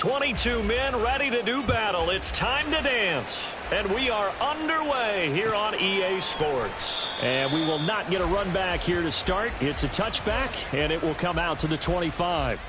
22 men ready to do battle. It's time to dance. And we are underway here on EA Sports. And we will not get a run back here to start. It's a touchback, and it will come out to the 25.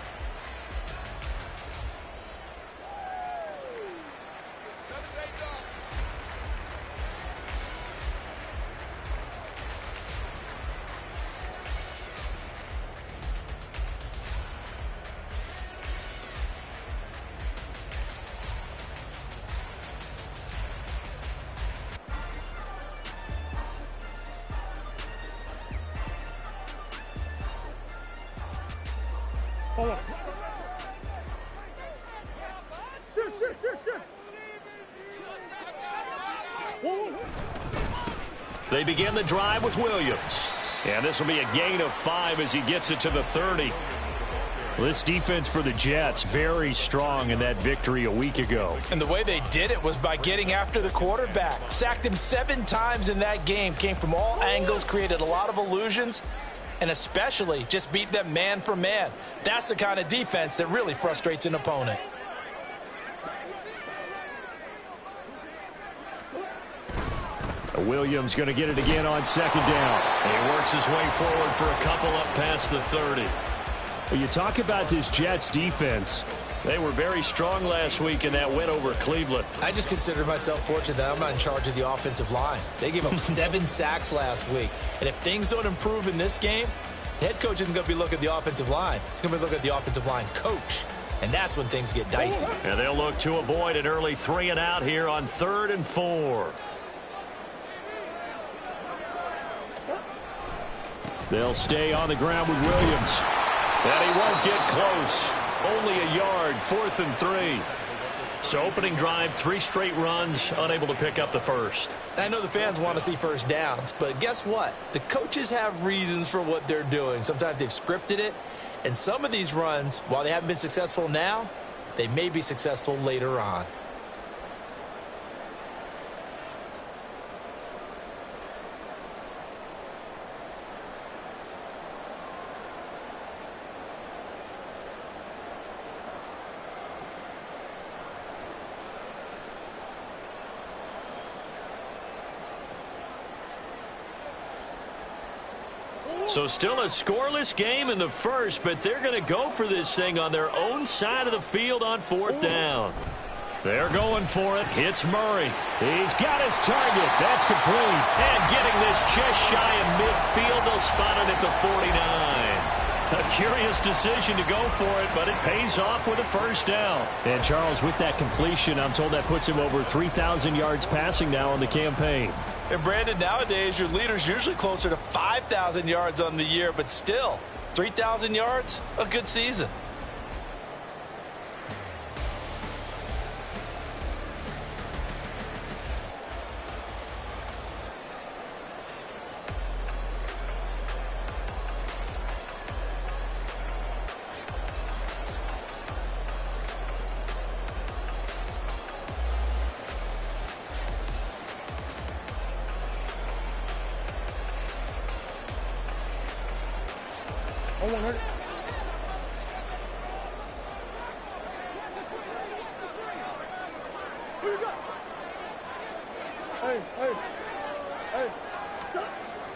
They begin the drive with Williams. And this will be a gain of 5 as he gets it to the 30. This defense for the Jets, very strong in that victory a week ago. And the way they did it was by getting after the quarterback. Sacked him 7 times in that game. Came from all angles, created a lot of illusions, and especially just beat them man for man. That's the kind of defense that really frustrates an opponent. Williams going to get it again on second down. And he works his way forward for a couple up past the 30. Well, you talk about this Jets defense. They were very strong last week in that win over Cleveland. I just consider myself fortunate that I'm not in charge of the offensive line. They gave up 7 sacks last week. And if things don't improve in this game, the head coach isn't going to be looking at the offensive line. He's going to be looking at the offensive line coach. And that's when things get dicey. And they'll look to avoid an early 3 and out here on 3rd and 4. They'll stay on the ground with Williams. And he won't get close. Only a yard, 4th and 3. So opening drive, 3 straight runs, unable to pick up the first. I know the fans want to see first downs, but guess what? The coaches have reasons for what they're doing. Sometimes they've scripted it, and some of these runs, while they haven't been successful now, they may be successful later on. So still a scoreless game in the first, but they're going to go for this thing on their own side of the field on 4th down. They're going for it. It's Murray. He's got his target. That's complete. And getting this just shy of midfield, they'll spot it at the 49. A curious decision to go for it, but it pays off with a first down. And Charles, with that completion, I'm told that puts him over 3,000 yards passing now on the campaign. And Brandon, nowadays your leader's usually closer to 5,000 yards on the year, but still, 3,000 yards, a good season.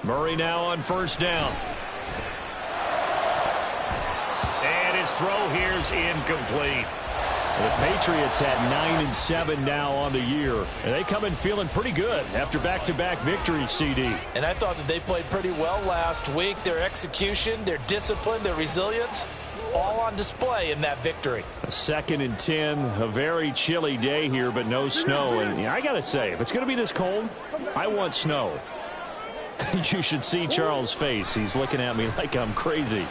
Murray now on first down. And his throw here's incomplete. The Patriots at 9-7 now on the year. And they come in feeling pretty good after back-to-back victories, CD. And I thought that they played pretty well last week. Their execution, their discipline, their resilience, all on display in that victory. A 2nd and 10, a very chilly day here, but no snow. And I got to say, if it's going to be this cold, I want snow. You should see Charles' face. He's looking at me like I'm crazy.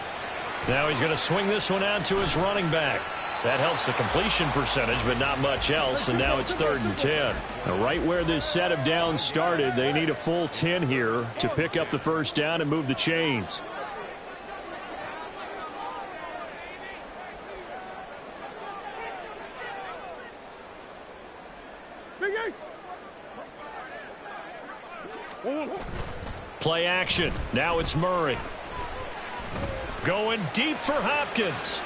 Now he's going to swing this one out to his running back. That helps the completion percentage, but not much else, and now it's 3rd and 10. Now, right where this set of downs started, they need a full 10 here to pick up the first down and move the chains. Play action. Now it's Murray. Going deep for Hopkins.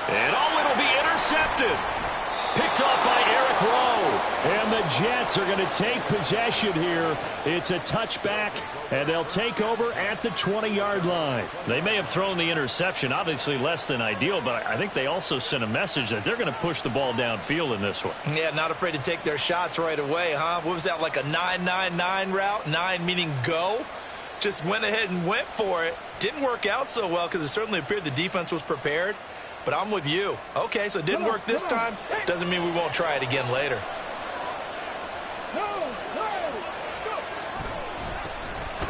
And it'll be intercepted. Picked off by Eric Rowe. And the Jets are going to take possession here. It's a touchback, and they'll take over at the 20-yard line. They may have thrown the interception, obviously less than ideal, but I think they also sent a message that they're going to push the ball downfield in this one. Yeah, not afraid to take their shots right away, huh? What was that, like a 9-9-9 route? 9 meaning go? Just went ahead and went for it. Didn't work out so well because it certainly appeared the defense was prepared. But I'm with you. Okay, so it didn't work this time. Doesn't mean we won't try it again later.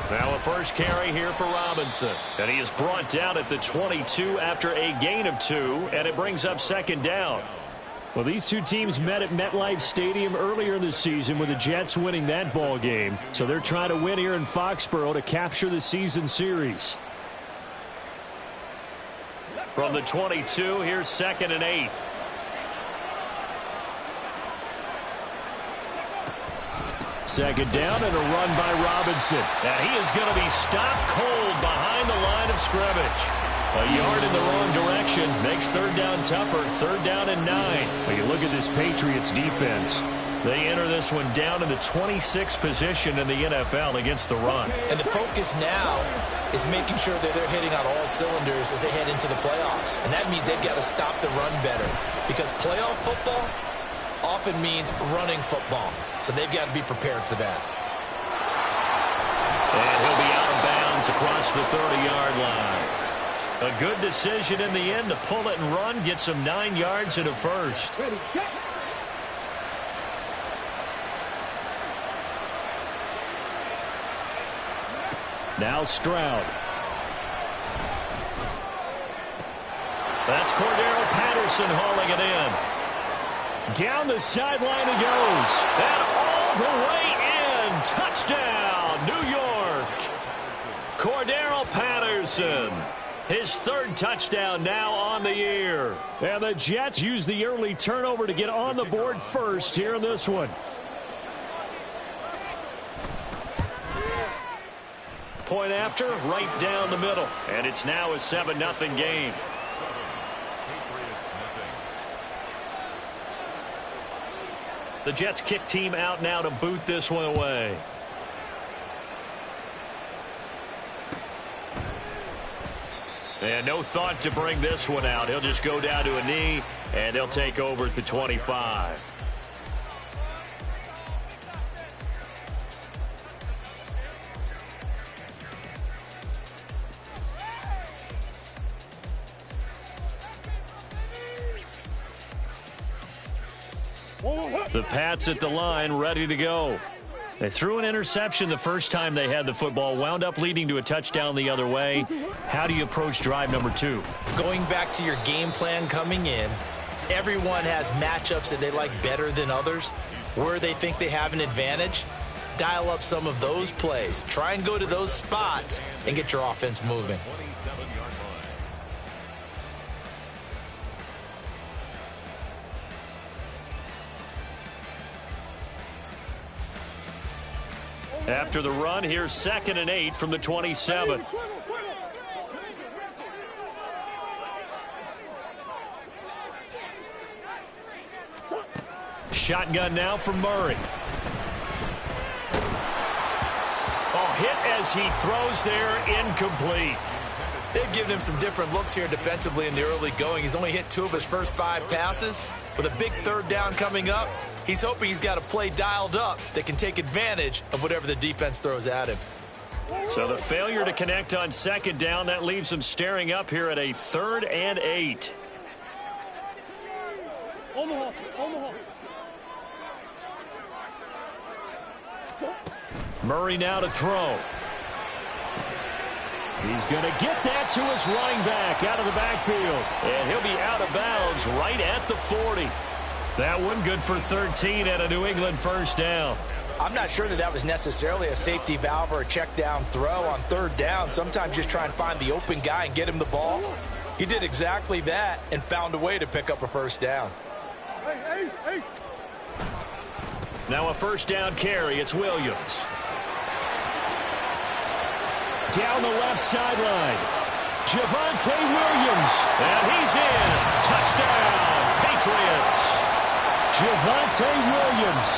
Now a first carry here for Robinson. And he is brought down at the 22 after a gain of 2, and it brings up second down. Well, these two teams met at MetLife Stadium earlier this season with the Jets winning that ball game. So they're trying to win here in Foxborough to capture the season series. From the 22, here's 2nd and 8. Second down and a run by Robinson. And he is going to be stopped cold behind the line of scrimmage. A yard in the wrong direction makes third down tougher. 3rd down and 9. When you look at this Patriots defense, they enter this one down in the 26th position in the NFL against the run. And the focus now is making sure that they're hitting on all cylinders as they head into the playoffs. And that means they've got to stop the run better. Because playoff football often means running football. So they've got to be prepared for that. And he'll be out of bounds across the 30-yard line. A good decision in the end to pull it and run, get some 9 yards and a first. Now Stroud. That's Cordero Patterson hauling it in. Down the sideline he goes. And all the way in. Touchdown, New York. Cordero Patterson. His 3rd touchdown now on the year. And the Jets use the early turnover to get on the board first here in this one. Point after, right down the middle. And it's now a 7-0 game. The Jets kick team out now to boot this one away. And no thought to bring this one out. He'll just go down to a knee, and they'll take over at the 25. The Pats at the line, ready to go. They threw an interception the first time they had the football, wound up leading to a touchdown the other way. How do you approach drive number 2? Going back to your game plan coming in, everyone has matchups that they like better than others. Where they think they have an advantage, dial up some of those plays. Try and go to those spots and get your offense moving. After the run, here's 2nd and 8 from the 27. Shotgun now for Murray. Oh, hit as he throws there, incomplete. They've given him some different looks here defensively in the early going. He's only hit 2 of his first 5 passes. With a big 3rd down coming up, he's hoping he's got a play dialed up that can take advantage of whatever the defense throws at him. So the failure to connect on 2nd down, that leaves him staring up here at a 3rd and 8. Murray now to throw. He's going to get that to his running back out of the backfield. And he'll be out of bounds right at the 40. That one good for 13 and a New England first down. I'm not sure that was necessarily a safety valve or a check down throw on 3rd down. Sometimes just try and find the open guy and get him the ball. He did exactly that and found a way to pick up a first down. Now a first down carry. It's Williams. Down the left sideline. Javonte Williams. And he's in. Touchdown, Javonte Williams,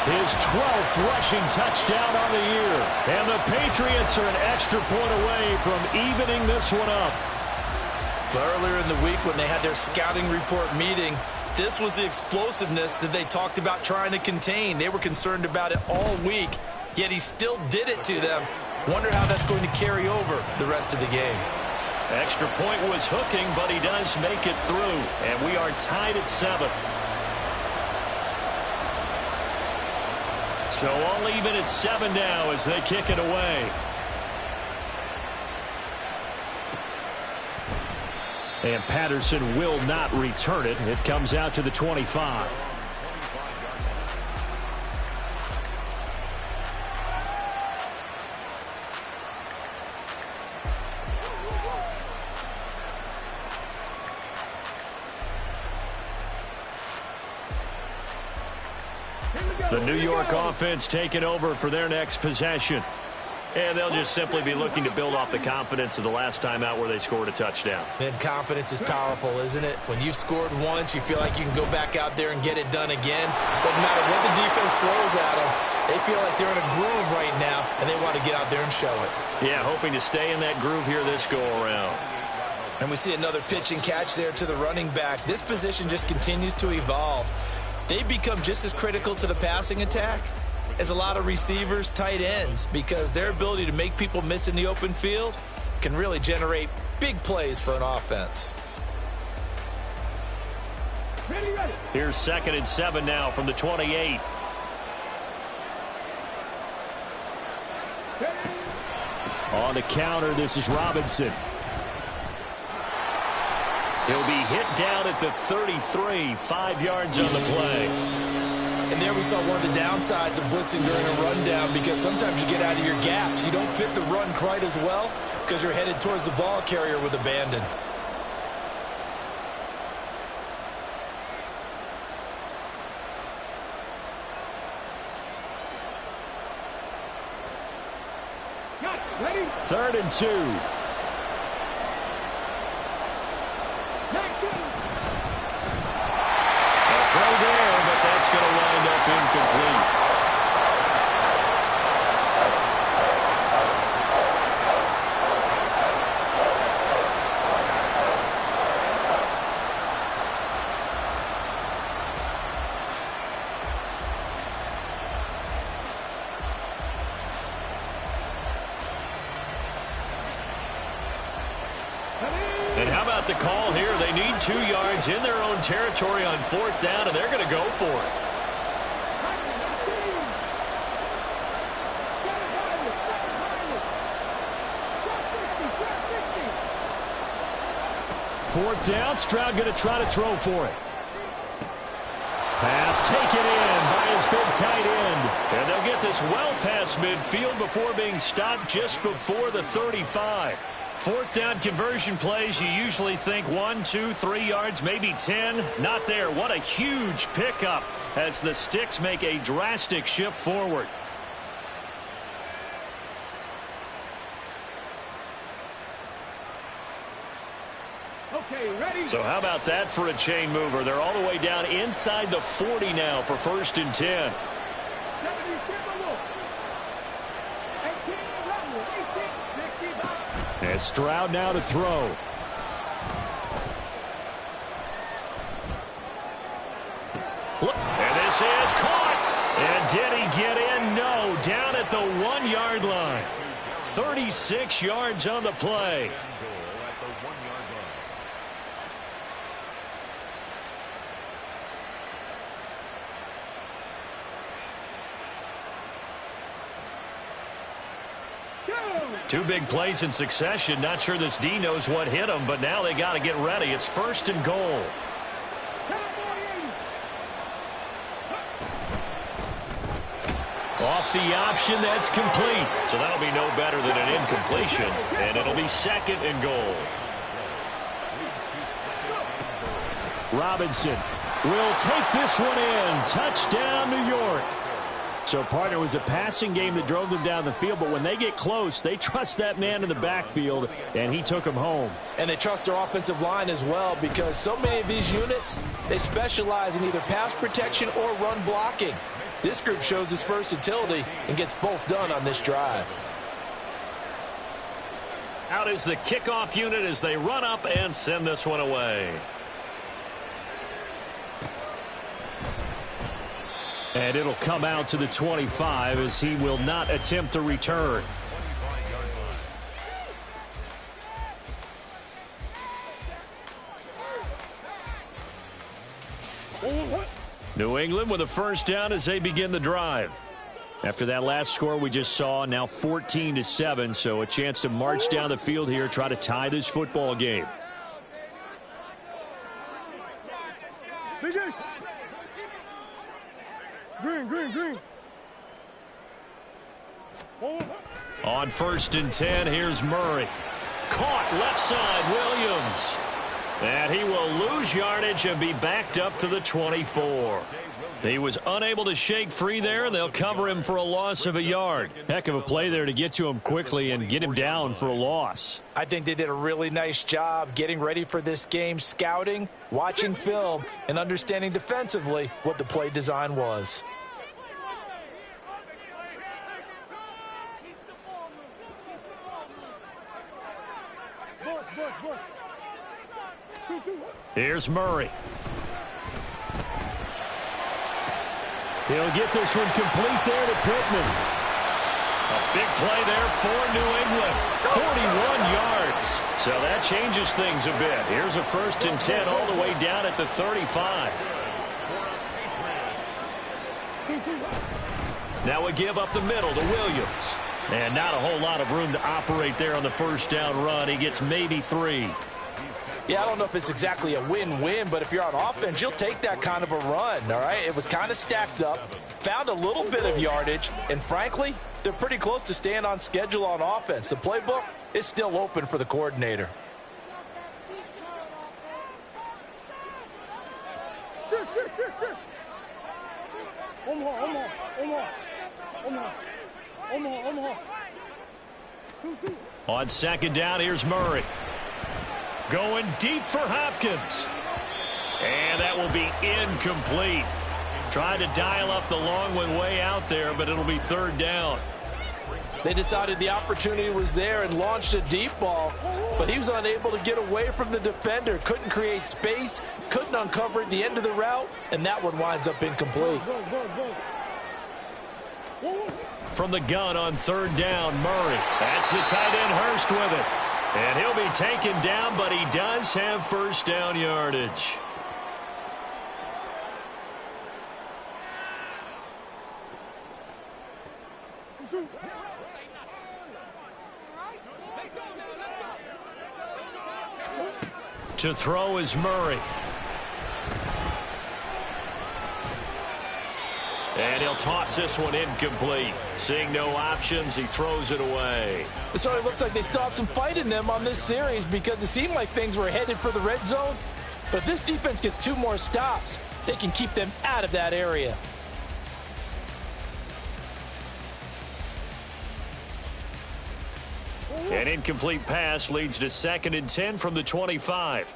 his 12th rushing touchdown on the year. And the Patriots are an extra point away from evening this one up. But earlier in the week when they had their scouting report meeting, this was the explosiveness that they talked about trying to contain. They were concerned about it all week, yet he still did it to them. Wonder how that's going to carry over the rest of the game. Extra point was hooking, but he does make it through. And we are tied at 7. So all even at 7 now as they kick it away. And Patterson will not return it. It comes out to the 25. The New York offense taking over for their next possession. And they'll just simply be looking to build off the confidence of the last time out where they scored a touchdown. And confidence is powerful, isn't it? When you've scored once, you feel like you can go back out there and get it done again. Doesn't matter what the defense throws at them. They feel like they're in a groove right now, and they want to get out there and show it. Yeah, hoping to stay in that groove here this go-around. And we see another pitch and catch there to the running back. This position just continues to evolve. They become just as critical to the passing attack as a lot of receivers, tight ends, because their ability to make people miss in the open field can really generate big plays for an offense. Here's 2nd and 7 now from the 28. On the counter, this is Robinson. He'll be hit down at the 33, 5 yards on the play. And there we saw one of the downsides of blitzing during a rundown, because sometimes you get out of your gaps. You don't fit the run quite as well because you're headed towards the ball carrier with abandon. Ready? 3rd and 2. A throw there, but that's going to wind up incomplete. And how about the call here? They need 2 yards in their own territory on 4th down, and they're going to go for it. Fourth down, Stroud going to try to throw for it. Pass taken in by his big tight end. And they'll get this well past midfield before being stopped just before the 35. 4th down conversion plays, you usually think 1, 2, 3 yards, maybe 10. Not there. What a huge pickup as the Sticks make a drastic shift forward. Okay, ready? So how about that for a chain mover? They're all the way down inside the 40 now for 1st and 10. As Stroud now to throw. And this is caught. And did he get in? No. Down at the 1-yard line. 36 yards on the play. Two big plays in succession. Not sure this D knows what hit him, but now they got to get ready. It's 1st and goal. Off the option, that's complete. So that'll be no better than an incompletion, and it'll be 2nd and goal. Robinson will take this one in. Touchdown, New York. So, partner, it was a passing game that drove them down the field, but when they get close, they trust that man in the backfield, and he took them home. And they trust their offensive line as well, because so many of these units, they specialize in either pass protection or run blocking. This group shows its versatility and gets both done on this drive. Out is the kickoff unit as they run up and send this one away. And it'll come out to the 25 as he will not attempt to return. New England with a first down as they begin the drive. After that last score we just saw, now 14-7, so a chance to march down the field here, try to tie this football game. Green. On 1st and 10, here's Murray. Caught left side, Williams. And he will lose yardage and be backed up to the 24. He was unable to shake free there, and they'll cover him for a loss of a yard. Heck of a play there to get to him quickly and get him down for a loss. I think they did a really nice job getting ready for this game, scouting, watching film, and understanding defensively what the play design was. Here's Murray. He'll get this one complete there to Pittman. A big play there for New England. 41 yards. So that changes things a bit. Here's a 1st and 10 all the way down at the 35. Now we give up the middle to Williams. And not a whole lot of room to operate there on the first down run. He gets maybe 3. Yeah, I don't know if it's exactly a win-win, but if you're on offense, you'll take that kind of a run, all right? It was kind of stacked up, found a little bit of yardage, and frankly, they're pretty close to staying on schedule on offense. The playbook is still open for the coordinator. On 2nd down, here's Murray. Going deep for Hopkins. And that will be incomplete. Tried to dial up the long one way out there, but it'll be 3rd down. They decided the opportunity was there and launched a deep ball, but he was unable to get away from the defender. Couldn't create space, couldn't uncover at the end of the route, and that one winds up incomplete. From the gun on 3rd down, Murray. That's the tight end Hurst with it. And he'll be taken down, but he does have first down yardage. To throw is Murray. And he'll toss this one incomplete. Seeing no options, he throws it away. It certainly looks like they still have some fight in them on this series because it seemed like things were headed for the red zone. But if this defense gets 2 more stops, they can keep them out of that area. An incomplete pass leads to 2nd and 10 from the 25.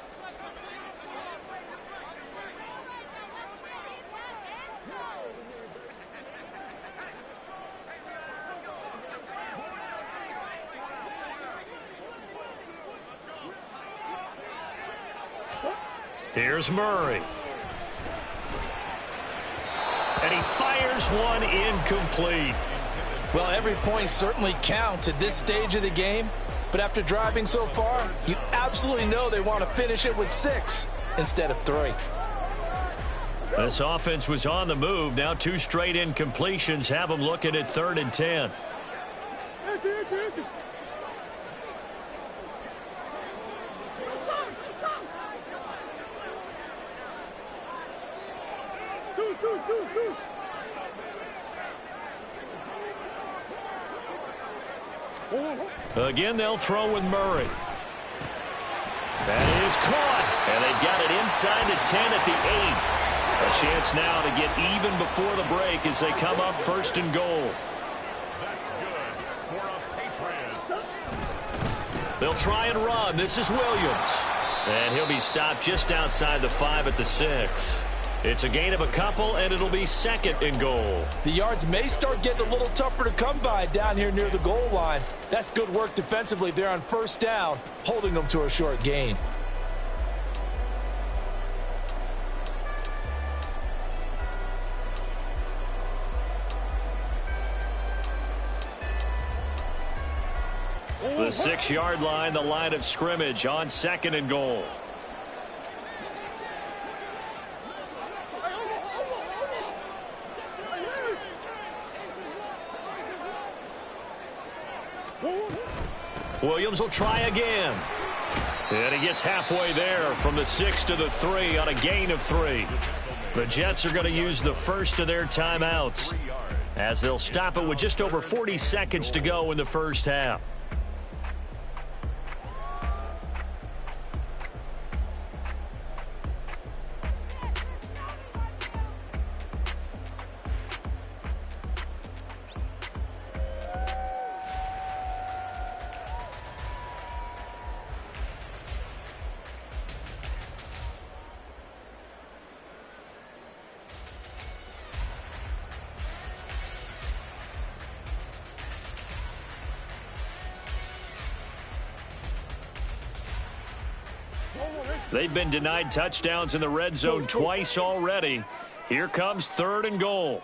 Here's Murray. And he fires one incomplete. Well, every point certainly counts at this stage of the game. But after driving so far, you absolutely know they want to finish it with 6 instead of 3. This offense was on the move. Now 2 straight incompletions have them looking at 3rd and 10. Again, they'll throw with Murray. That is caught. And they've got it inside the 10 at the 8. A chance now to get even before the break as they come up 1st and goal. That's good for a Patriots. They'll try and run. This is Williams. And he'll be stopped just outside the 5 at the 6. It's a gain of a couple, and it'll be 2nd and goal. The yards may start getting a little tougher to come by down here near the goal line. That's good work defensively there on 1st down, holding them to a short gain. The 6-yard line, the line of scrimmage on 2nd and goal. Williams will try again. And he gets halfway there from the 6 to the 3 on a gain of 3. The Jets are going to use the first of their timeouts as they'll stop it with just over 40 seconds to go in the first half. They've been denied touchdowns in the red zone twice already. Here comes 3rd and goal.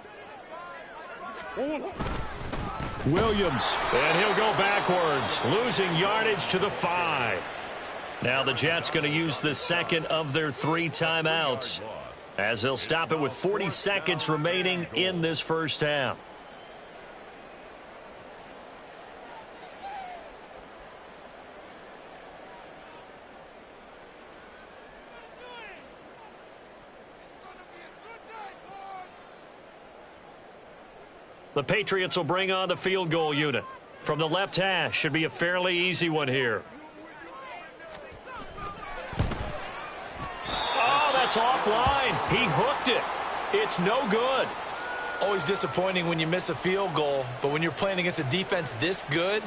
Williams, and he'll go backwards, losing yardage to the 5. Now the Jets going to use the 2nd of their 3 timeouts as they'll stop it with 40 seconds remaining in this first half. The Patriots will bring on the field goal unit. From the left hash, should be a fairly easy one here. Oh, that's offline. He hooked it. It's no good. Always disappointing when you miss a field goal, but when you're playing against a defense this good,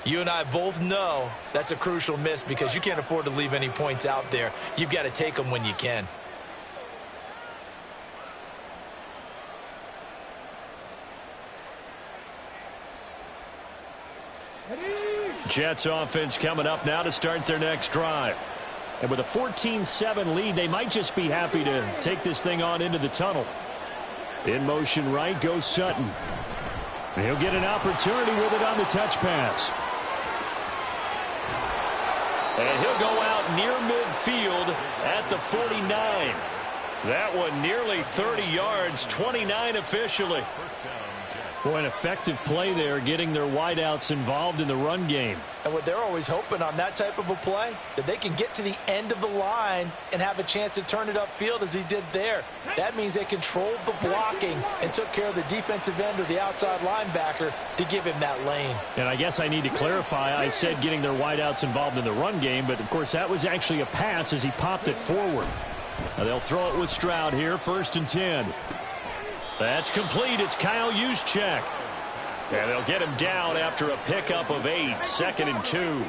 you and I both know that's a crucial miss because you can't afford to leave any points out there. You've got to take them when you can. Jets offense coming up now to start their next drive. And with a 14-7 lead, they might just be happy to take this thing on into the tunnel. In motion right goes Sutton. And he'll get an opportunity with it on the touch pass. And he'll go out near midfield at the 49. That one nearly 30 yards, 29 officially. Boy, an effective play there, getting their wideouts involved in the run game. And what they're always hoping on that type of a play, that they can get to the end of the line and have a chance to turn it upfield as he did there. That means they controlled the blocking and took care of the defensive end or the outside linebacker to give him that lane. And I guess I need to clarify, I said getting their wideouts involved in the run game, but of course that was actually a pass as he popped it forward. Now they'll throw it with Stroud here, 1st and 10. That's complete. It's Kyle Juszczyk. And they'll get him down after a pickup of 8. 2nd and 2.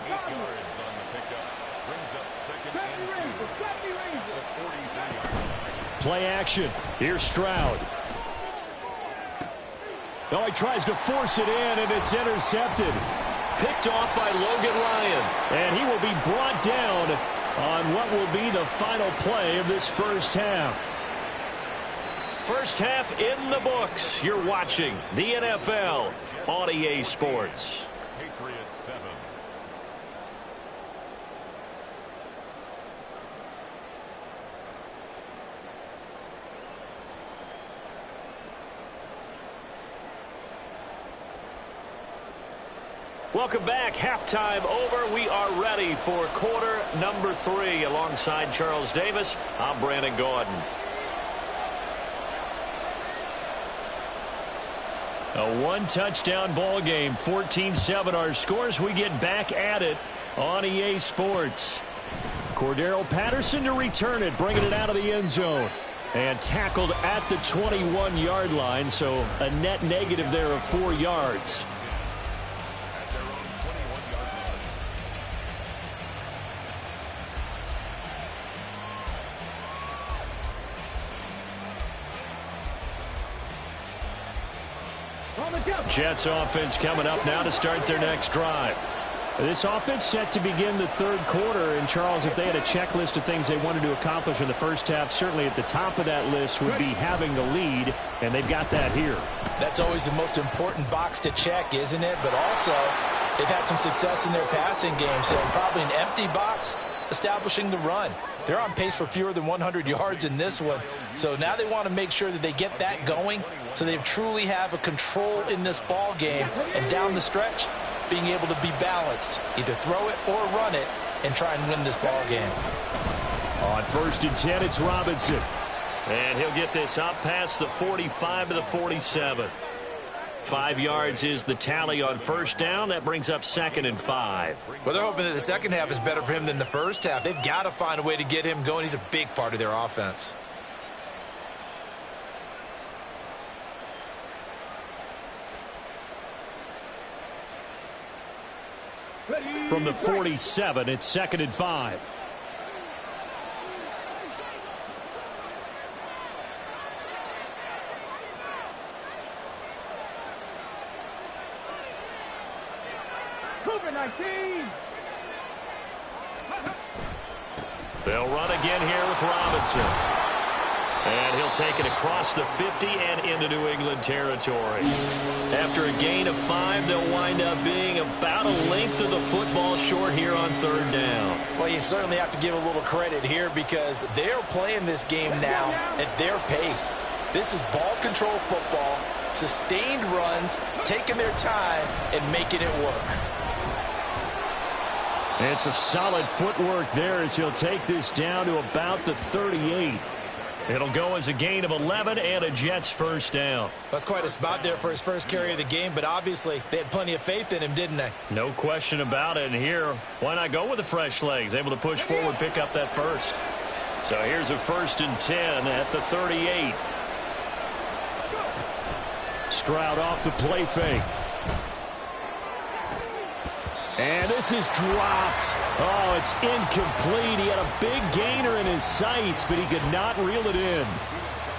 Play action. Here's Stroud. No, he tries to force it in, and it's intercepted. Picked off by Logan Ryan. And he will be brought down on what will be the final play of this first half. First half in the books. You're watching the NFL on EA Sports. Patriots 7. Welcome back. Halftime over. We are ready for quarter number 3. Alongside Charles Davis, I'm Brandon Gordon. A one-touchdown ball game, 14-7 our scores. We get back at it on EA Sports. Cordero Patterson to return it, bringing it out of the end zone. And tackled at the 21-yard line, so a net negative there of 4 yards. Jets offense coming up now to start their next drive. This offense set to begin the third quarter. And, Charles, if they had a checklist of things they wanted to accomplish in the first half, certainly at the top of that list would be having the lead, and they've got that here. That's always the most important box to check, isn't it? But also, they've had some success in their passing game, so probably an empty box establishing the run. They're on pace for fewer than 100 yards in this one, so now they want to make sure that they get that going so they truly have a control in this ball game, and down the stretch, being able to be balanced, either throw it or run it, and try and win this ball game. On 1st and 10, it's Robinson. And he'll get this up past the 45 to the 47. 5 yards is the tally on first down. That brings up 2nd and 5. Well, they're hoping that the second half is better for him than the first half. They've got to find a way to get him going. He's a big part of their offense. From the 47, it's 2nd and 5. They'll run again here with Robinson. And he'll take it across the 50 and into New England territory. After a gain of 5, they'll wind up being about a length of the football short here on 3rd down. Well, you certainly have to give a little credit here because they're playing this game now at their pace. This is ball control football, sustained runs, taking their time, and making it work. And some solid footwork there as he'll take this down to about the 38. It'll go as a gain of 11 and a Jets first down. That's quite a spot there for his first carry of the game, but obviously they had plenty of faith in him, didn't they? No question about it. And here, why not go with the fresh legs? Able to push forward, pick up that first. So here's a 1st and 10 at the 38. Stroud off the play fake. And this is dropped. Oh, it's incomplete. He had a big gainer in his sights, but he could not reel it in.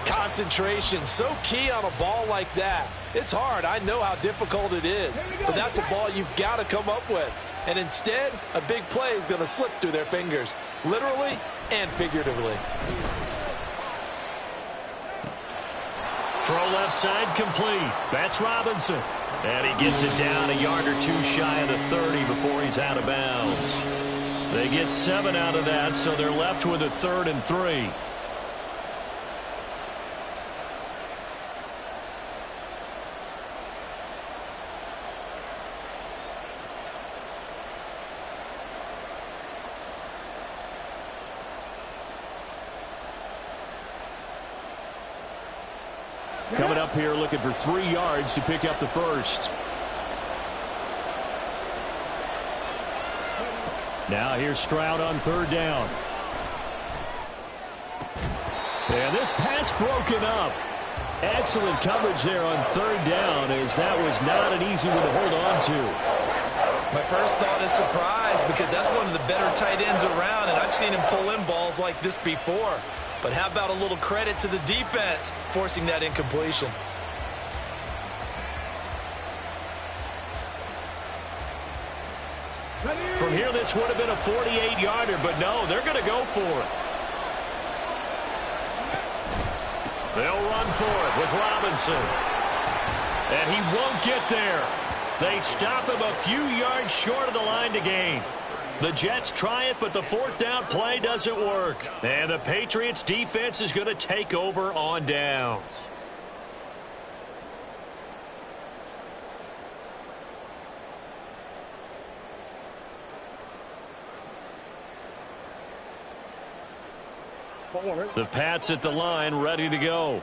Concentration, so key on a ball like that. It's hard. I know how difficult it is, but that's a ball you've got to come up with. And instead, a big play is going to slip through their fingers, literally and figuratively. Throw left side complete. That's Robinson. And he gets it down a yard or two shy of the 30 before he's out of bounds. They get 7 out of that, so they're left with a 3rd and 3. Coming up here looking for 3 yards to pick up the first. Now here's Stroud on 3rd down. And this pass broken up. Excellent coverage there on 3rd down, as that was not an easy one to hold on to. My first thought is surprise, because that's one of the better tight ends around, and I've seen him pull in balls like this before. But how about a little credit to the defense forcing that incompletion? From here, this would have been a 48-yarder, but no, they're going to go for it. They'll run for it with Robinson. And he won't get there. They stop him a few yards short of the line to gain. The Jets try it, but the 4th down play doesn't work. And the Patriots defense is going to take over on downs. The Pats at the line, ready to go.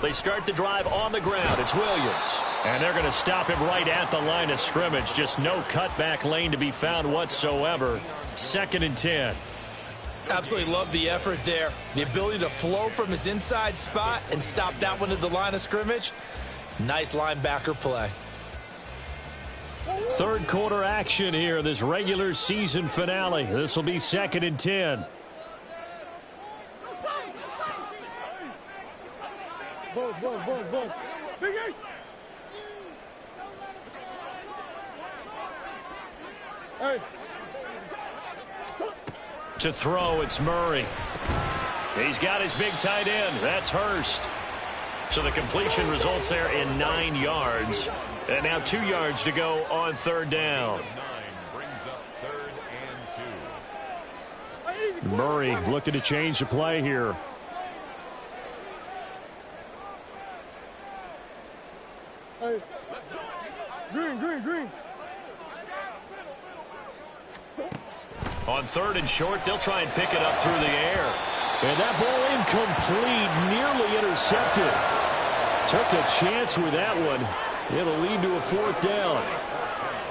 They start the drive on the ground. It's Williams. And they're going to stop him right at the line of scrimmage. Just no cutback lane to be found whatsoever. 2nd and 10. Absolutely love the effort there. The ability to flow from his inside spot and stop that one at the line of scrimmage. Nice linebacker play. 3rd quarter action here in this regular season finale. This will be 2nd and 10. To throw, it's Murray. He's got his big tight end. That's Hurst. So the completion results there in 9 yards. And now 2 yards to go on 3rd down. Murray looking to change the play here. Green. On 3rd and short, they'll try and pick it up through the air. And that ball incomplete, nearly intercepted. Took a chance with that one. It'll lead to a 4th down.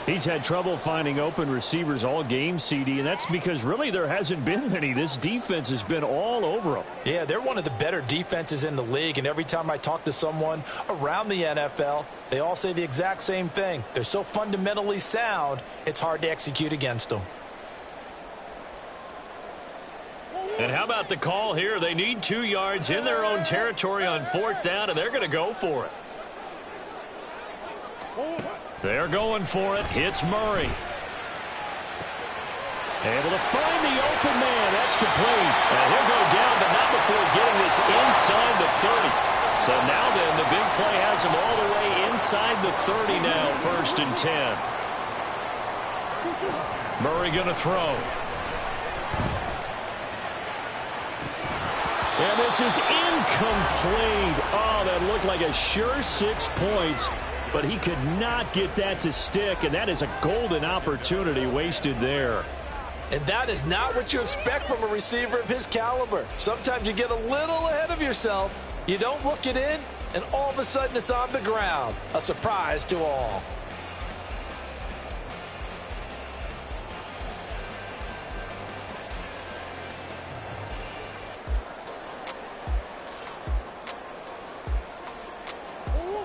He's had trouble finding open receivers all game, CD, and that's because really there hasn't been many. This defense has been all over them. Yeah, they're one of the better defenses in the league, and every time I talk to someone around the NFL, they all say the exact same thing. They're so fundamentally sound, it's hard to execute against them. And how about the call here? They need 2 yards in their own territory on 4th down, and they're going to go for it. They're going for it. Hits Murray. Able to find the open man. That's complete. And he'll go down, but not before getting this inside the 30. So now then, the big play has him all the way inside the 30 now, 1st and 10. Murray going to throw. And this is incomplete. Oh, that looked like a sure 6 points, but he could not get that to stick, and that is a golden opportunity wasted there. And that is not what you expect from a receiver of his caliber. Sometimes you get a little ahead of yourself. You don't look it in, and all of a sudden it's on the ground. A surprise to all.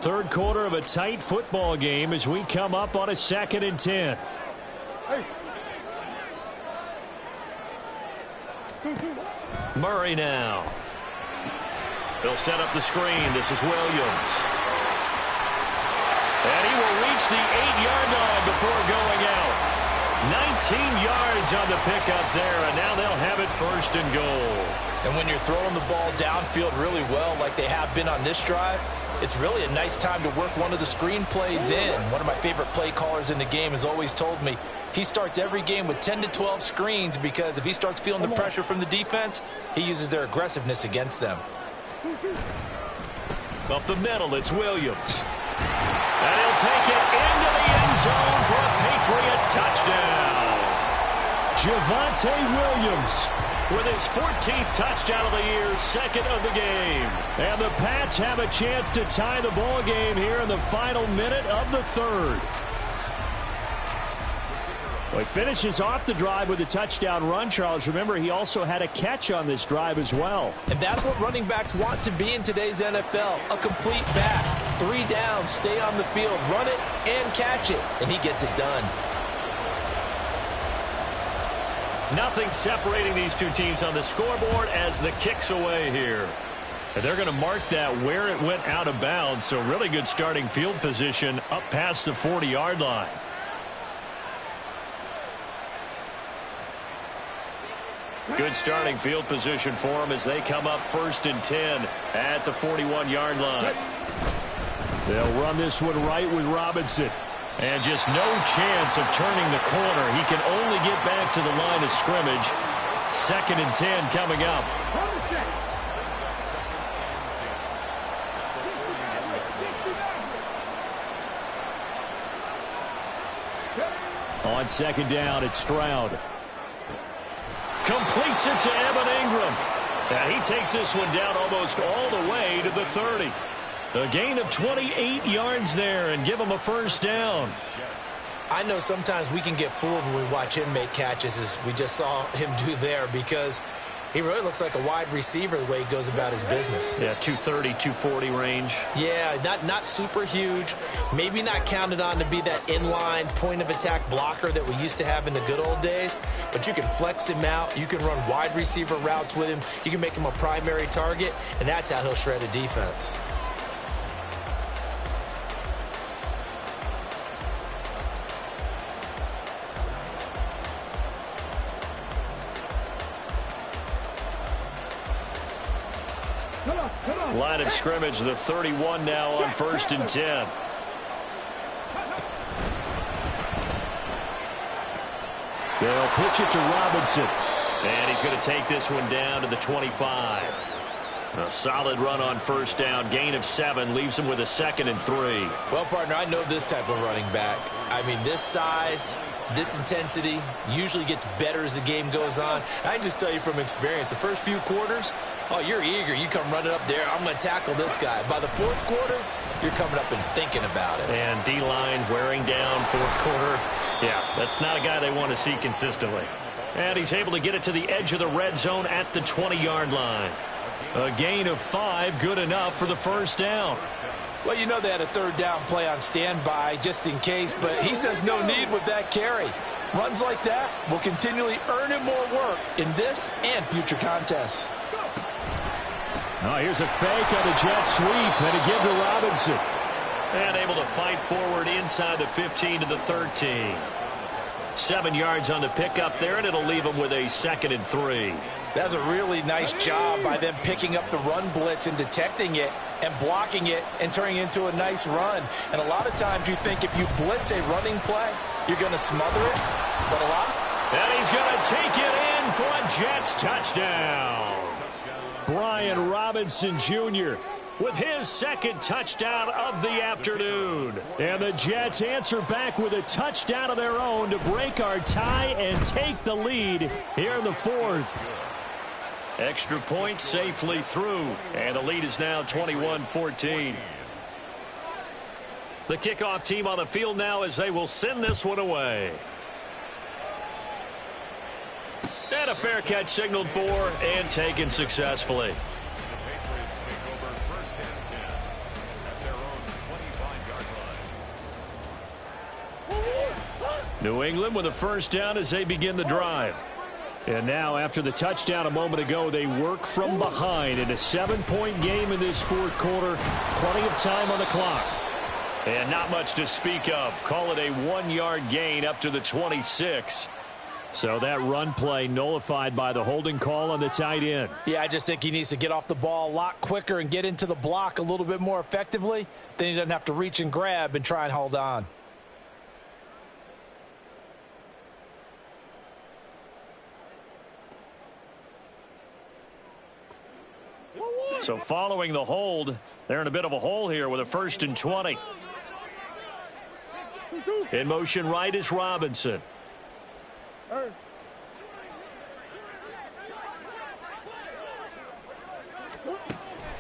Third quarter of a tight football game as we come up on a 2nd and 10. Murray now. They'll set up the screen. This is Williams. And he will reach the 8-yard line before going out. 19 yards on the pickup there, and now they'll have it 1st and goal. And when you're throwing the ball downfield really well like they have been on this drive, it's really a nice time to work one of the screen plays in. One of my favorite play callers in the game has always told me he starts every game with 10 to 12 screens because if he starts feeling the pressure from the defense, he uses their aggressiveness against them. Up the middle, it's Williams. And he'll take it into the end zone for a Patriot touchdown. Javonte Williams with his 14th touchdown of the year, 2nd of the game. And the Pats have a chance to tie the ball game here in the final minute of the 3rd. Well, he finishes off the drive with a touchdown run, Charles. Remember, he also had a catch on this drive as well. And that's what running backs want to be in today's NFL, a complete back. 3 downs, stay on the field, run it, and catch it. And he gets it done. Nothing separating these two teams on the scoreboard as the kick's away here. And they're going to mark that where it went out of bounds, so really good starting field position up past the 40-yard line. Good starting field position for them as they come up 1st and 10 at the 41-yard line. They'll run this one right with Robinson. And just no chance of turning the corner. He can only get back to the line of scrimmage. 2nd and 10 coming up. On 2nd down, it's Stroud. Completes it to Evan Ingram. And he takes this one down almost all the way to the 30. A gain of 28 yards there and give him a first down. I know sometimes we can get fooled when we watch him make catches, as we just saw him do there, because he really looks like a wide receiver the way he goes about his business. Yeah, 230, 240 range. Yeah, not super huge. Maybe not counted on to be that inline point-of-attack blocker that we used to have in the good old days. But you can flex him out. You can run wide receiver routes with him. You can make him a primary target, and that's how he'll shred a defense. Line of scrimmage, the 31 now on 1st and 10. They'll pitch it to Robinson. And he's going to take this one down to the 25. A solid run on first down. Gain of 7 leaves him with a 2nd and 3. Well, partner, I know this type of running back. I mean, this size, this intensity usually gets better as the game goes on. I can just tell you from experience, the first few quarters, oh, you're eager. You come running up there. I'm going to tackle this guy. By the 4th quarter, you're coming up and thinking about it. And D-line wearing down 4th quarter. Yeah, that's not a guy they want to see consistently. And he's able to get it to the edge of the red zone at the 20-yard line. A gain of 5, good enough for the first down. Well, you know they had a 3rd down play on standby just in case, but he says no need with that carry. Runs like that will continually earn him more work in this and future contests. Oh, here's a fake on the jet sweep, and a give to Robinson. And able to fight forward inside the 15 to the 13. 7 yards on the pickup there, and it'll leave him with a 2nd and 3. That's a really nice job by them picking up the run blitz and detecting it and blocking it and turning it into a nice run. And a lot of times you think if you blitz a running play, you're going to smother it. But a lot. And he's going to take it in for a Jets touchdown. Brian Robinson Jr. with his 2nd touchdown of the afternoon. And the Jets answer back with a touchdown of their own to break our tie and take the lead here in the 4th. Extra point safely through, and the lead is now 21-14. The kickoff team on the field now as they will send this one away. And a fair catch signaled for and taken successfully. New England with a first down as they begin the drive. And now, after the touchdown a moment ago, they work from behind in a 7-point game in this 4th quarter. Plenty of time on the clock. And not much to speak of. Call it a 1-yard gain up to the 26. So that run play nullified by the holding call on the tight end. Yeah, I just think he needs to get off the ball a lot quicker and get into the block a little bit more effectively. Then he doesn't have to reach and grab and try and hold on. So following the hold, they're in a bit of a hole here with a 1st and 20. In motion right is Robinson.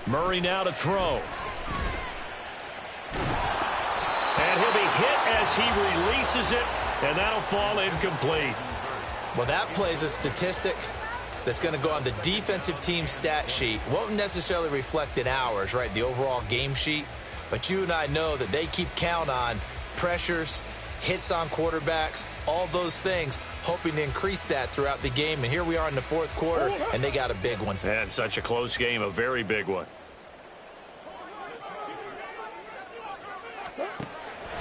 Murray now to throw. And he'll be hit as he releases it, and that'll fall incomplete. Well, that plays a statistic that's going to go on the defensive team stat sheet. Won't necessarily reflect in ours, right, the overall game sheet. But you and I know that they keep count on pressures, hits on quarterbacks, all those things, hoping to increase that throughout the game. And here we are in the 4th quarter, and they got a big one. And such a close game, a very big one.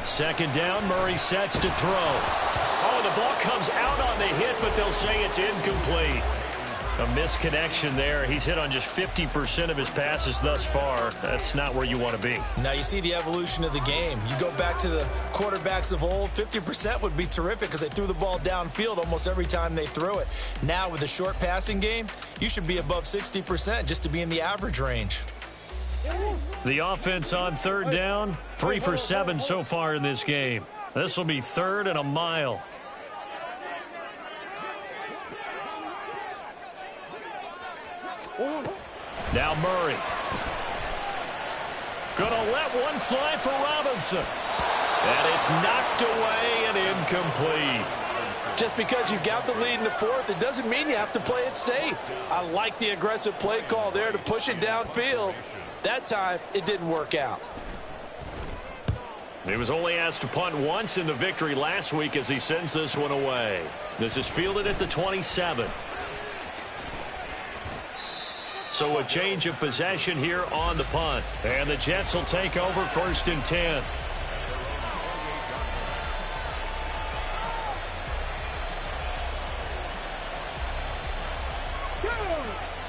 2nd down, Murray sets to throw. Oh, the ball comes out on the hit, but they'll say it's incomplete. A misconnection there. He's hit on just 50% of his passes thus far. That's not where you want to be. Now you see the evolution of the game. You go back to the quarterbacks of old, 50% would be terrific because they threw the ball downfield almost every time they threw it. Now with the short passing game, you should be above 60% just to be in the average range. The offense on 3rd down, 3 for 7 so far in this game. This will be 3rd and a mile. Now Murray. Gonna let one fly for Robinson. And it's knocked away and incomplete. Just because you've got the lead in the fourth, it doesn't mean you have to play it safe. I like the aggressive play call there to push it downfield. That time, it didn't work out. He was only asked to punt once in the victory last week as he sends this one away. This is fielded at the 27. So a change of possession here on the punt. And the Jets will take over 1st and 10.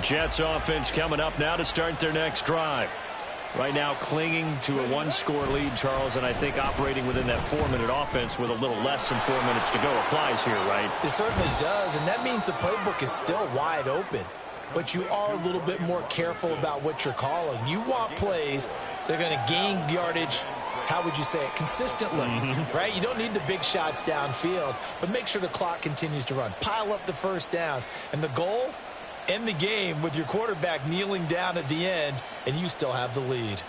Jets offense coming up now to start their next drive. Right now clinging to a one-score lead, Charles, and I think operating within that 4-minute offense with a little less than 4 minutes to go applies here, right? It certainly does, and that means the playbook is still wide open. But you are a little bit more careful about what you're calling. You want plays that are going to gain yardage, how would you say it, consistently, right? You don't need the big shots downfield, but make sure the clock continues to run. Pile up the first downs. And the goal, end the game with your quarterback kneeling down at the end, and you still have the lead.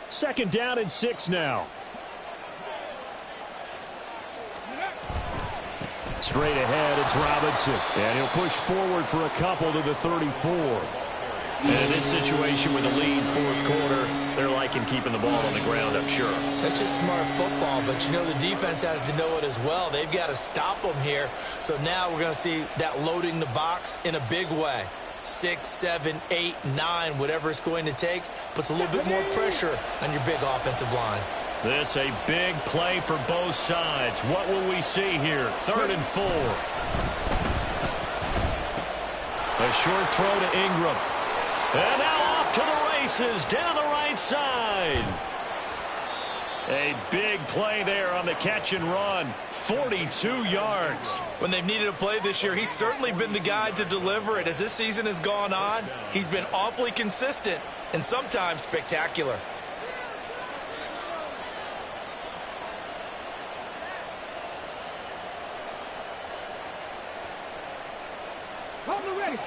Second down and 6 now. Straight ahead, it's Robinson. And he'll push forward for a couple to the 34. And in this situation with the lead, fourth quarter, they're liking keeping the ball on the ground, I'm sure. That's just smart football, but you know the defense has to know it as well. They've got to stop them here. So now we're going to see that loading the box in a big way. 6, 7, 8, 9, whatever it's going to take, puts a little bit more pressure on your big offensive line. This a big play for both sides. What will we see here? 3rd and 4. A short throw to Ingram. And now off to the races down the right side. A big play there on the catch and run. 42 yards. When they've needed a play this year, he's certainly been the guy to deliver it. As this season has gone on, he's been awfully consistent and sometimes spectacular.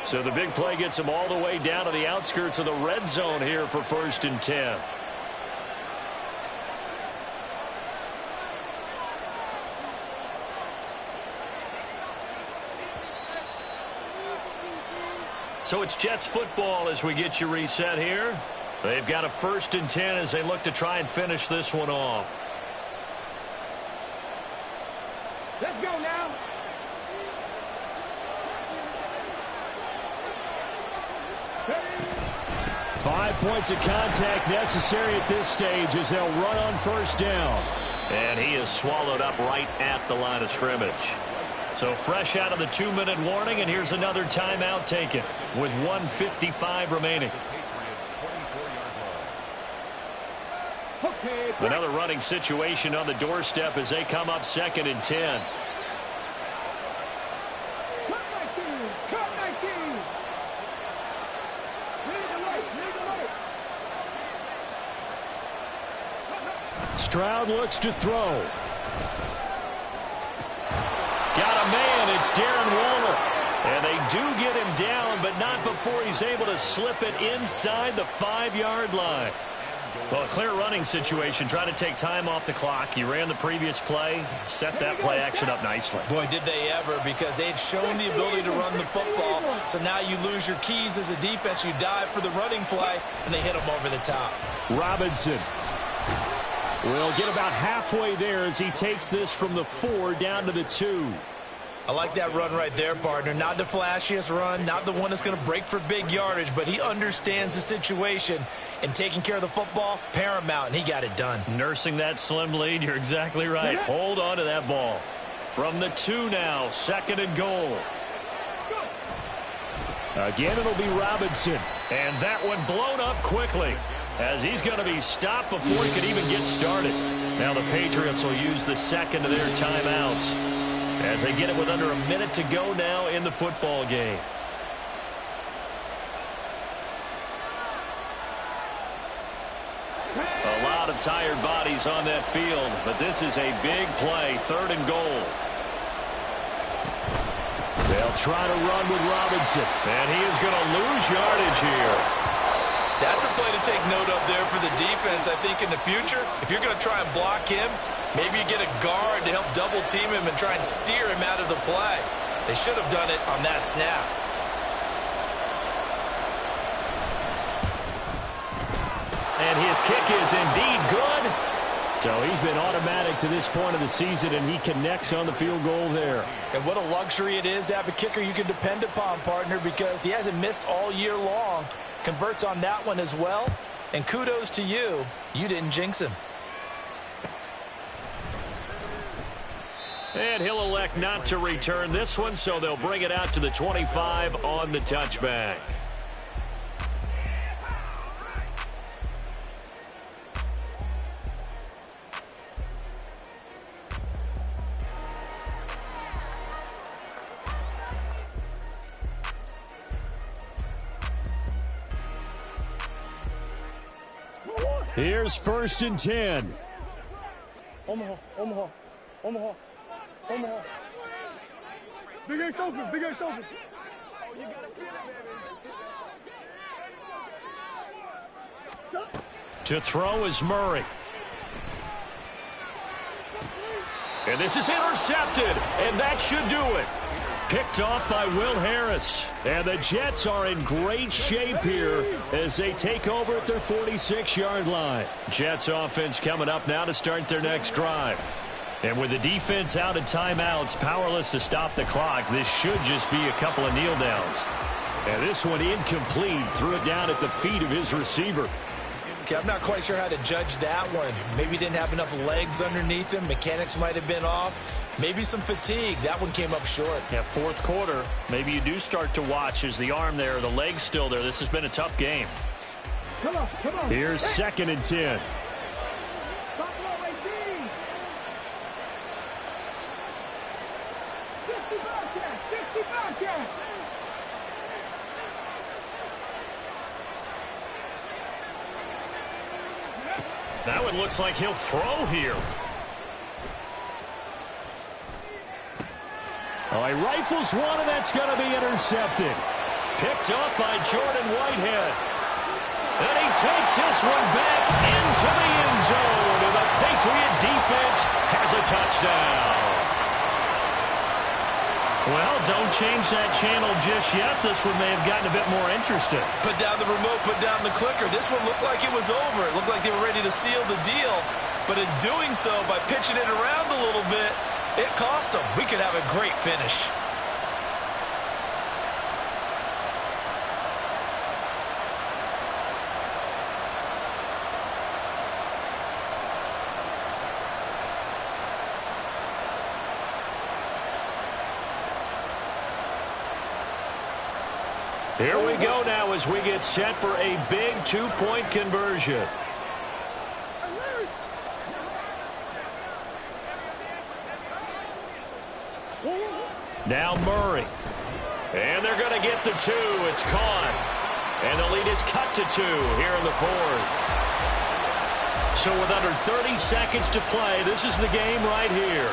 So the big play gets him all the way down to the outskirts of the red zone here for 1st and 10. So it's Jets football as we get you reset here. They've got a 1st and 10 as they look to try and finish this one off. Let's go now. Five points of contact necessary at this stage as they'll run on 1st down. And he is swallowed up right at the line of scrimmage. So fresh out of the 2-minute warning, and here's another timeout taken with 1:55 remaining. Another running situation on the doorstep as they come up 2nd and 10. Stroud looks to throw. Got a man. It's Darren Waller. And they do get him down, but not before he's able to slip it inside the 5-yard line. Well, a clear running situation, trying to take time off the clock. He ran the previous play, set that play action up nicely. Boy, did they ever, because they had shown the ability to run the football. So now you lose your keys as a defense. You dive for the running play, and they hit him over the top. Robinson will get about halfway there as he takes this from the 4 down to the 2. I like that run right there, partner. Not the flashiest run, not the one that's going to break for big yardage, but he understands the situation, and taking care of the football, paramount, and he got it done. Nursing that slim lead, you're exactly right. Hold on to that ball. From the 2 now, 2nd and goal. Again, it'll be Robinson, and that one blown up quickly as he's going to be stopped before he could even get started. Now the Patriots will use the 2nd of their timeouts as they get it with under a minute to go now in the football game. A lot of of tired bodies on that field, but this is a big play, 3rd and goal. They'll try to run with Robinson, and he is going to lose yardage here. That's a play to take note of there for the defense. I think in the future, if you're going to try and block him, maybe you get a guard to help double team him and try and steer him out of the play. They should have done it on that snap. And his kick is indeed good. So he's been automatic to this point of the season, and he connects on the field goal there. And what a luxury it is to have a kicker you can depend upon, partner, because he hasn't missed all year long. Converts on that one as well. And kudos to you. You didn't jinx him. And he'll elect not to return this one, so they'll bring it out to the 25 on the touchback. Here's 1st and 10. Omaha, Omaha, Omaha, Omaha. Big Ace open, Big Ace open. Oh, you gotta feel it, baby. To throw is Murray. And this is intercepted, and that should do it. Picked off by Will Harris. And the Jets are in great shape here as they take over at their 46-yard line. Jets offense coming up now to start their next drive. And with the defense out of timeouts, powerless to stop the clock, this should just be a couple of kneel downs. And this one incomplete, threw it down at the feet of his receiver. Okay, I'm not quite sure how to judge that one. Maybe he didn't have enough legs underneath him. Mechanics might have been off. Maybe some fatigue. That one came up short. Yeah, 4th quarter. Maybe you do start to watch. Is the arm there, the leg's still there? This has been a tough game. Come on, come on. Here's 2nd and 10. Buffalo 18. 55 cats, 55 cats. That one looks like he'll throw here. Oh, he rifles one, and that's going to be intercepted. Picked up by Jordan Whitehead. And he takes this one back into the end zone. And the Patriot defense has a touchdown. Well, don't change that channel just yet. This one may have gotten a bit more interesting. Put down the remote, put down the clicker. This one looked like it was over. It looked like they were ready to seal the deal. But in doing so, by pitching it around a little bit, it cost them. We could have a great finish. Here we go now as we get set for a big 2-point conversion. Now Murray. And they're going to get the 2. It's caught. And the lead is cut to 2 here in the 4th. So with under 30 seconds to play, this is the game right here.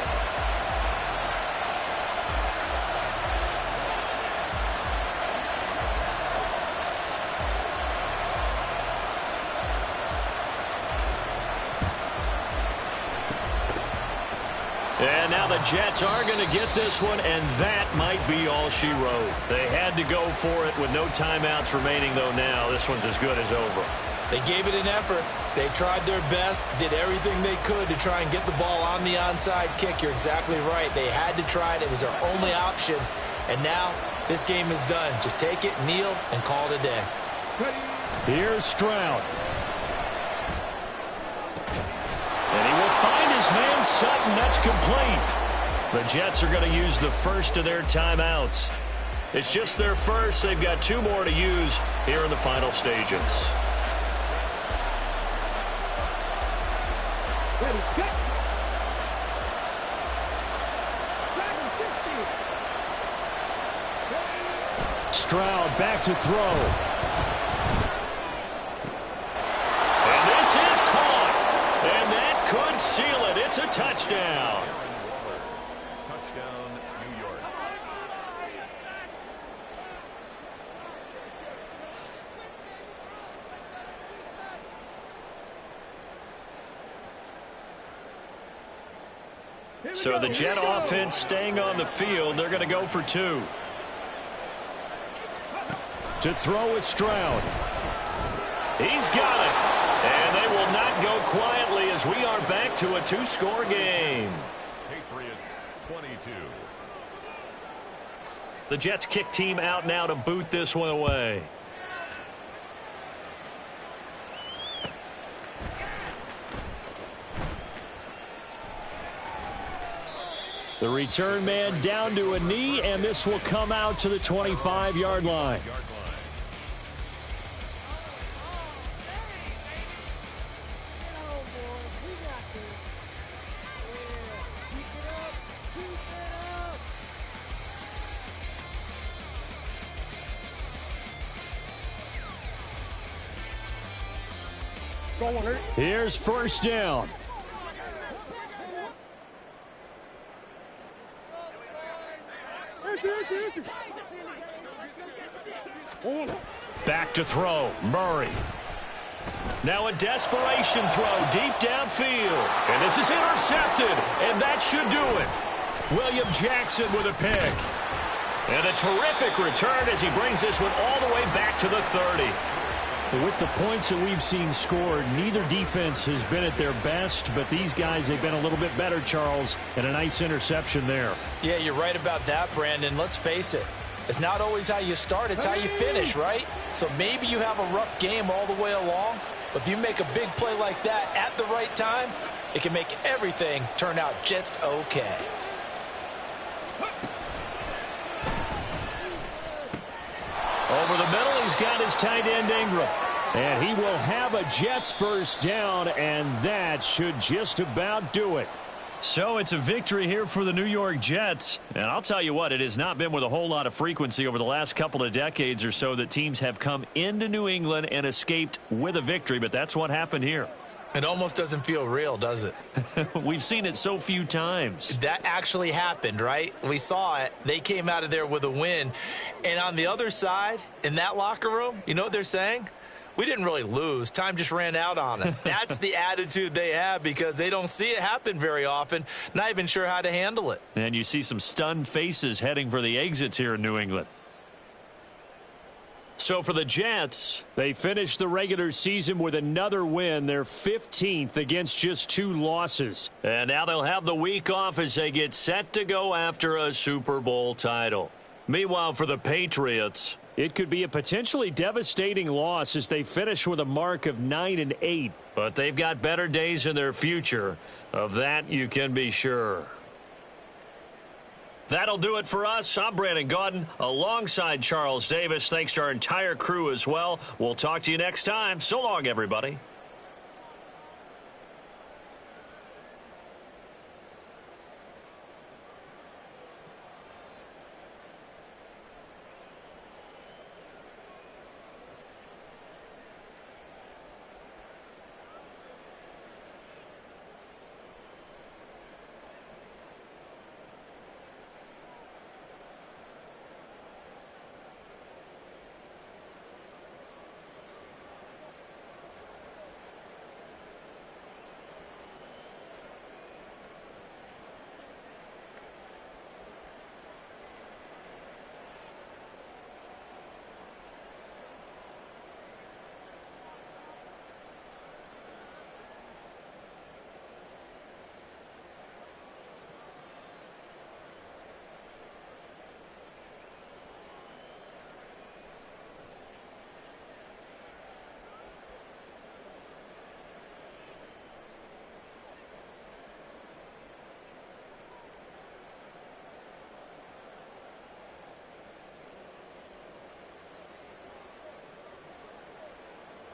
And now the Jets are going to get this one, and that might be all she wrote. They had to go for it with no timeouts remaining, though now this one's as good as over. They gave it an effort. They tried their best, did everything they could to try and get the ball on the onside kick. You're exactly right. They had to try it. It was their only option. And now this game is done. Just take it, kneel, and call it a day. Here's Stroud. And he will find his man Sutton. That's complete. The Jets are going to use the first of their timeouts. It's just their first. They've got 2 more to use here in the final stages. Ready, set. Stroud back to throw. And this is caught. So the Jet offense staying on the field. They're going to go for 2. To throw with Stroud. He's got it. And they will not go quietly as we are back to a 2-score game. Patriots 22. The Jets kick team out now to boot this one away. The return man down to a knee, and this will come out to the 25-yard line. Here's first down. Back to throw, Murray. Now a desperation throw deep downfield. And this is intercepted, and that should do it. William Jackson with a pick. And a terrific return as he brings this one all the way back to the 30. With the points that we've seen scored, neither defense has been at their best, but these guys, they've been a little bit better, Charles, and a nice interception there. Yeah, you're right about that, Brandon. Let's face it. It's not always how you start, it's how you finish, right? So maybe you have a rough game all the way along, but if you make a big play like that at the right time, it can make everything turn out just okay. Over the middle, he's got his tight end Ingram. And he will have a Jets first down, and that should just about do it. So it's a victory here for the New York Jets. And I'll tell you what, it has not been with a whole lot of frequency over the last couple of decades or so that teams have come into New England and escaped with a victory, but that's what happened here. It almost doesn't feel real, does it? We've seen it so few times. That actually happened, right? We saw it. They came out of there with a win. And on the other side, in that locker room, you know what they're saying? We didn't really lose. Time just ran out on us. That's the attitude they have because they don't see it happen very often, not even sure how to handle it. And you see some stunned faces heading for the exits here in New England. So for the Jets, they finished the regular season with another win. They're 15th against just 2 losses. And now they'll have the week off as they get set to go after a Super Bowl title. Meanwhile, for the Patriots, it could be a potentially devastating loss as they finish with a mark of 9-8. But they've got better days in their future. Of that, you can be sure. That'll do it for us. I'm Brandon Gaudin alongside Charles Davis. Thanks to our entire crew as well. We'll talk to you next time. So long, everybody.